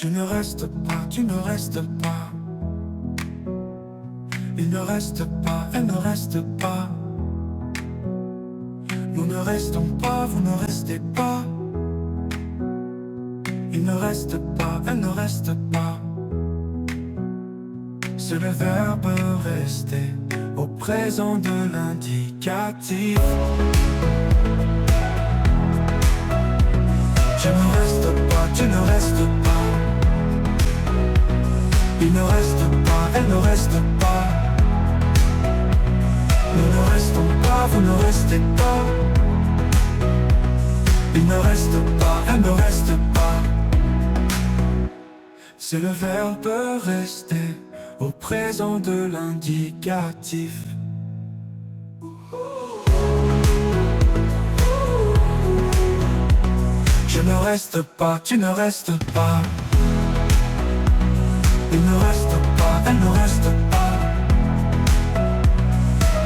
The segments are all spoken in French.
Tu ne restes pas, tu ne restes pas. Il ne reste pas, elle ne reste pas. Nous ne restons pas, vous ne restez pas. Il ne reste pas, elle ne reste pas. C'est le verbe rester au présent de l'indicatif. Je ne reste pas, tu ne restes pas. Il ne reste pas, elle ne reste pas. Nous ne restons pas, vous ne restez pas. Il ne reste pas, elle ne reste pas. C'est le verbe rester au présent de l'indicatif. Je ne reste pas, tu ne restes pas. Il ne reste pas, elle ne reste pas.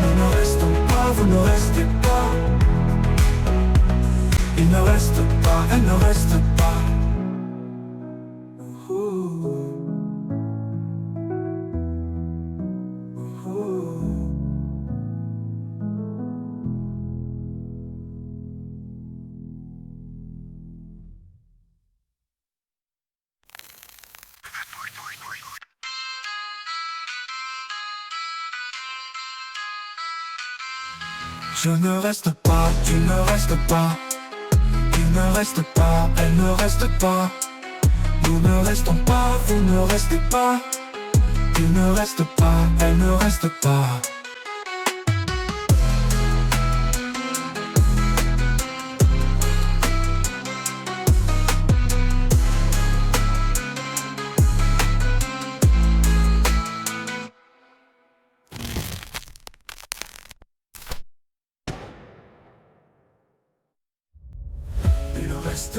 Nous ne restons pas, vous ne restez pas. Il ne reste pas, elle ne reste pas. Je ne reste pas, tu ne restes pas. Il ne reste pas, elle ne reste pas. Nous ne restons pas, vous ne restez pas. Il ne reste pas, elle ne reste pas. Il ne reste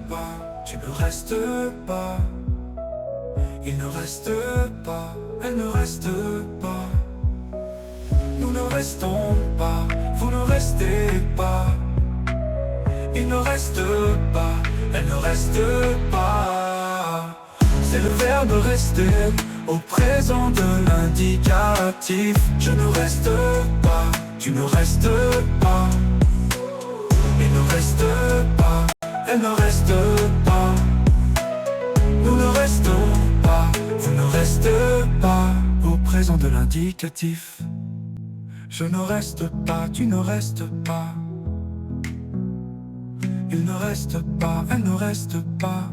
pas, tu ne restes pas. Il ne reste pas, elle ne reste pas. Nous ne restons pas, vous ne restez pas. Il ne reste pas, elle ne reste pas. C'est le verbe rester au présent de l'indicatif. Je ne reste pas, tu ne restes pas. Il ne reste pas, elle ne reste pas. Nous ne restons pas, vous ne restez pas. Au présent de l'indicatif. Je ne reste pas, tu ne restes pas. Il ne reste pas, elle ne reste pas.